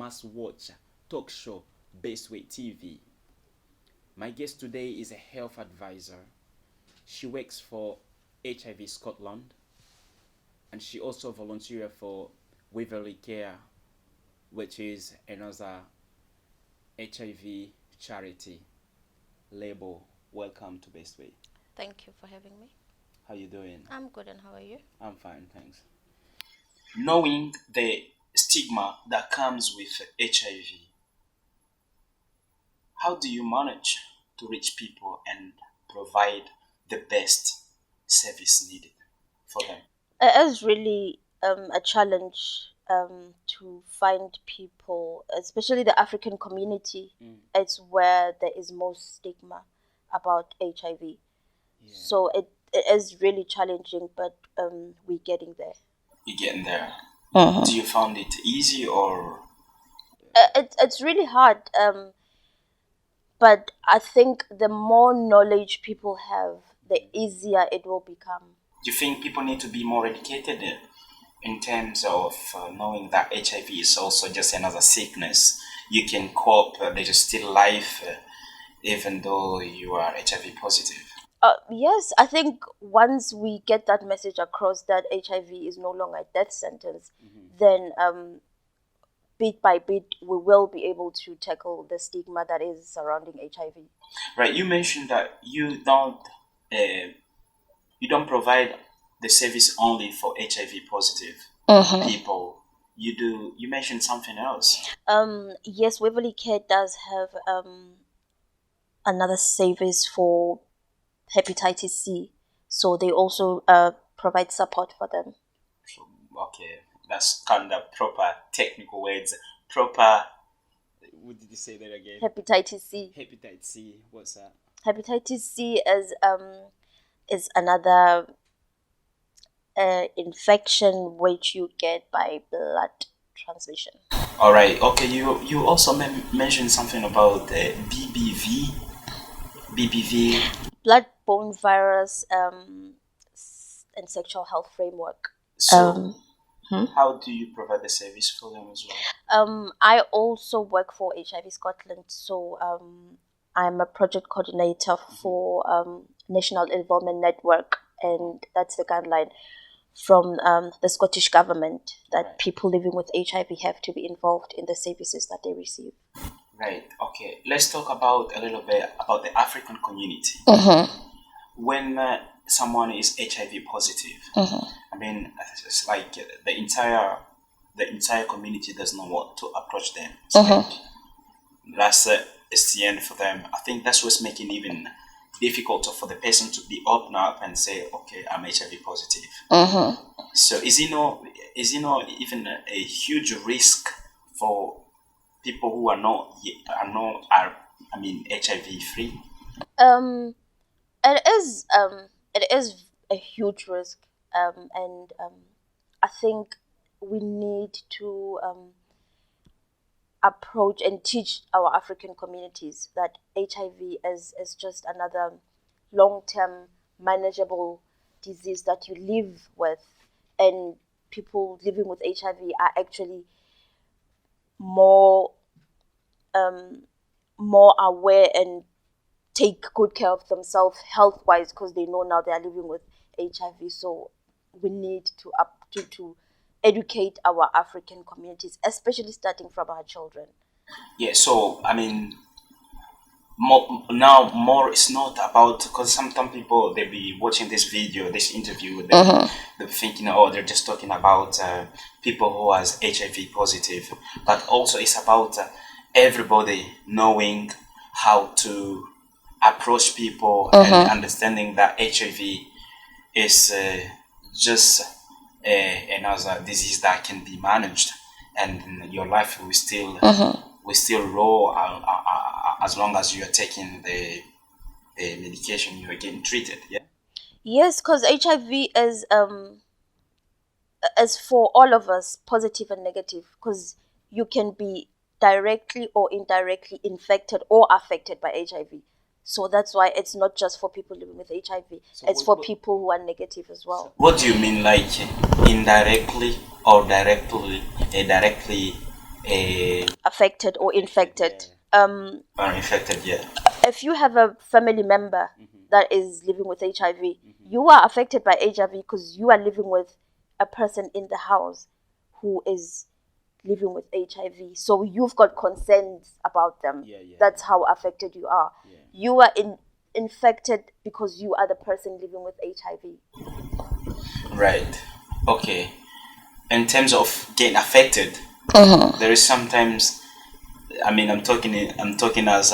must-watch talk show based with TV. My guest today is a health advisor. She works for HIV Scotland, and she also volunteers for Waverley Care, which is another HIV charity label. Welcome to Best Way. Thank you for having me. How you doing? I'm good, and how are you? I'm fine, thanks. Knowing the stigma that comes with HIV, how do you manage to reach people and provide the best service needed for them? It is really a challenge to find people, especially the African community. It's where there is most stigma about HIV. Yeah. So it is really challenging, but we're getting there. You're getting there. Uh-huh. Do you find it easy or? It's really hard, but I think the more knowledge people have, the easier it will become. Do you think people need to be more educated in terms of knowing that HIV is also just another sickness? You can cope, there is still life even though you are HIV positive. Yes, I think once we get that message across that HIV is no longer a death sentence, then bit by bit we will be able to tackle the stigma that is surrounding HIV. Right, you mentioned that you don't provide the service only for HIV positive people. You mentioned something else. Yes, Waverley Care does have another service for hepatitis C, so they also provide support for them. Okay, that's kind of proper technical words. Proper. What did you say that again? Hepatitis C. Hepatitis C. What's that? Hepatitis C is another infection which you get by blood transmission. All right. Okay. You also mentioned something about the BBV. Blood-borne virus and sexual health framework. So, how do you provide the service for them as well? I also work for HIV Scotland, so I'm a project coordinator for National Involvement Network, and that's the guideline from the Scottish government that people living with HIV have to be involved in the services that they receive. Right. Okay. Let's talk about a little bit about the African community. When someone is HIV positive, I mean, it's like the entire community does not want to approach them. That's it's the end for them. I think that's what's making it even difficult for the person to be open up and say, "Okay, I'm HIV positive." So is it not even a huge risk for people who are HIV free? It is a huge risk, and I think we need to approach and teach our African communities that HIV is just another long-term manageable disease that you live with, and people living with HIV are actually more aware and take good care of themselves health-wise because they know now they are living with HIV. So we need to educate our African communities, especially starting from our children. Yeah, so I mean, more it's not about, because sometimes people, they be watching this interview, they're thinking, oh, they're just talking about people who has HIV positive, but also it's about everybody knowing how to approach people and understanding that HIV is just another disease that can be managed, and your life will still roll as long as you are taking the medication, you are getting treated. Yeah. Yes, because HIV is for all of us, positive and negative, because you can be directly or indirectly infected or affected by HIV. So that's why it's not just for people living with HIV. So it's for people who are negative as well. What do you mean, like indirectly or directly affected or infected. Or infected, yeah. If you have a family member that is living with HIV, you are affected by HIV because you are living with a person in the house who is living with HIV. So you've got concerns about them. That's how affected you are. You are infected because you are the person living with HIV. Right. Okay. In terms of getting affected, there is sometimes. I mean, I'm talking as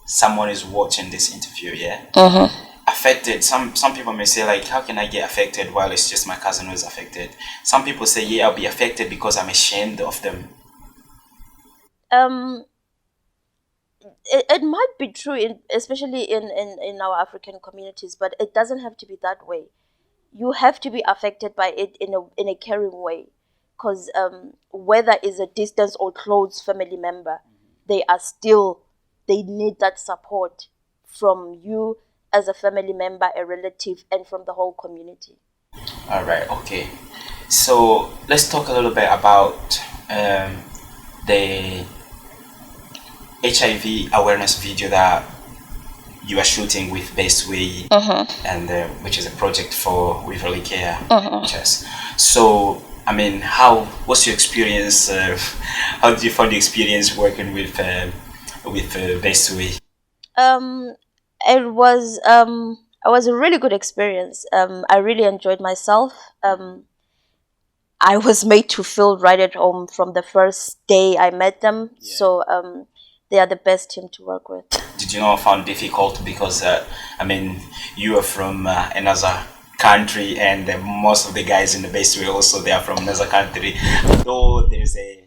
someone is watching this interview. Yeah. Affected. Some people may say like, how can I get affected while it's just my cousin who is affected? Some people say, yeah, I'll be affected because I'm ashamed of them. It might be true, especially in our African communities, but it doesn't have to be that way. You have to be affected by it in a caring way, because whether it's a distance or close family member, they need that support from you as a family member, a relative, and from the whole community. All right. Okay. So let's talk a little bit about the HIV awareness video that you are shooting with Best Way, and which is a project for Waverly Care. Yes. So, I mean, what's your experience? How did you find the experience working with Best Way? It was a really good experience. I really enjoyed myself. I was made to feel right at home from the first day I met them. Yeah. So they are the best team to work with. Did you know I found difficult because I mean, you are from another country, and most of the guys in the base way also they are from another country. Though there's a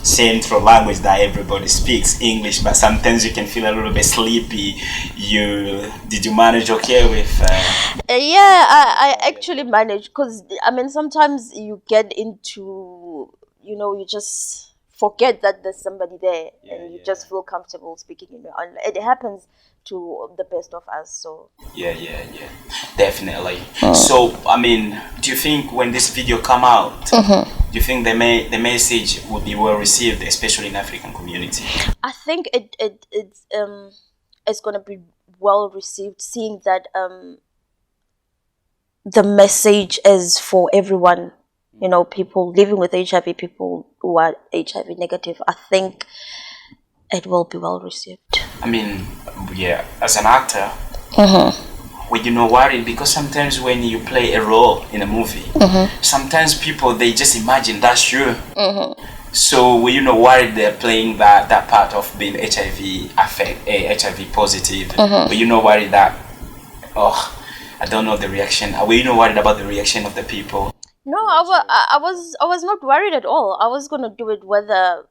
central language that everybody speaks English, but sometimes you can feel a little bit sleepy. Did you manage okay with? Yeah, I actually managed, because I mean sometimes you get into, you just forget that there's somebody there, and you just feel comfortable speaking in your own. It happens to the best of us. So Yeah, definitely. So, I mean, do you think when this video come out, do you think the message would be well received, especially in African community? I think it's gonna be well received, seeing that the message is for everyone. People living with HIV, people who are HIV negative. I think it will be well received. I mean, yeah, as an actor, were you not worried? Because sometimes when you play a role in a movie, sometimes people they just imagine that's you. So were you not worried they're playing that part of being HIV positive? Were you not worried that, oh, I don't know the reaction? Were you not worried about the reaction of the people? No, I was not worried at all. I was gonna do it whether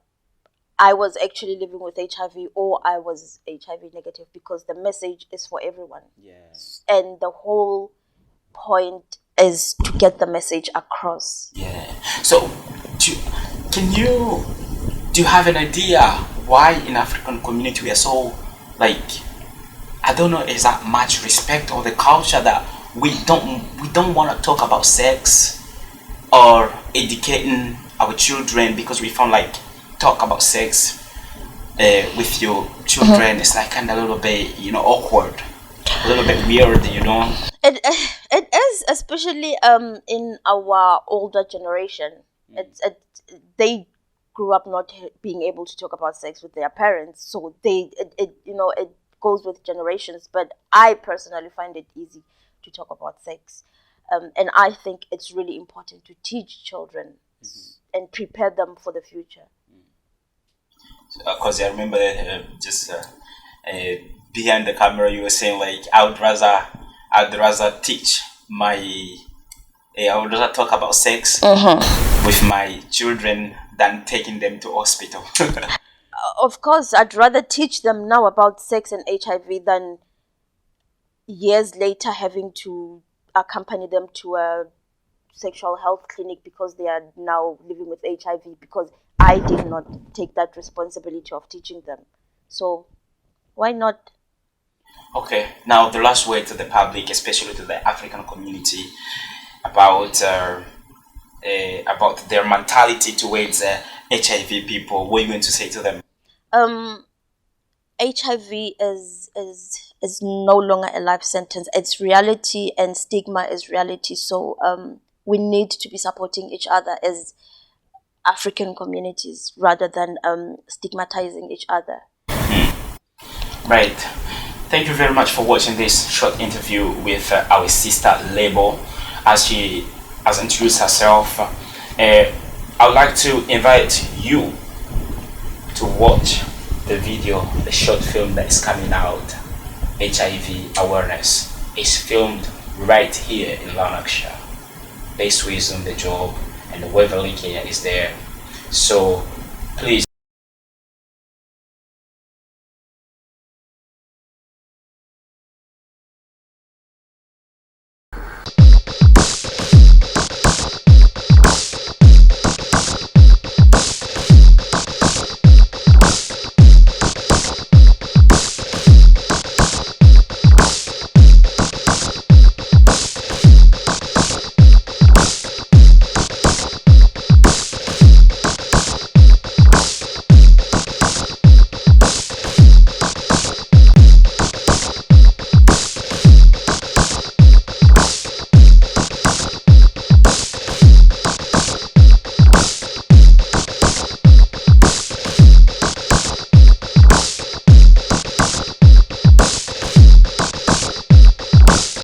I was actually living with HIV or I was HIV negative, because the message is for everyone. Yes. And the whole point is to get the message across. Yeah. So, do you have an idea why in African community we are so, like, I don't know, is that much respect or the culture that we don't want to talk about sex or educating our children, because we found like talk about sex with your children is like kind of a little bit awkward, a little bit weird. It is, especially in our older generation. They grew up not being able to talk about sex with their parents, so it goes with generations. But I personally find it easy to talk about sex, and I think it's really important to teach children and prepare them for the future. Because I remember behind the camera you were saying like I'd rather teach I would rather talk about sex with my children than taking them to hospital. Of course, I'd rather teach them now about sex and HIV than years later having to accompany them to a sexual health clinic because they are now living with HIV, because I did not take that responsibility of teaching them. So why not? Okay, now the last word to the public, especially to the African community, about their mentality towards HIV people, what are you going to say to them? Um, HIV is no longer a life sentence. It's reality, and stigma is reality. So we need to be supporting each other as African communities rather than stigmatizing each other. Right. Thank you very much for watching this short interview with our sister Label, as she has introduced herself. I would like to invite you to watch the video, the short film that is coming out. HIV awareness is filmed right here in Lanarkshire. Base Wisdom, the job, and the web link here is there. So please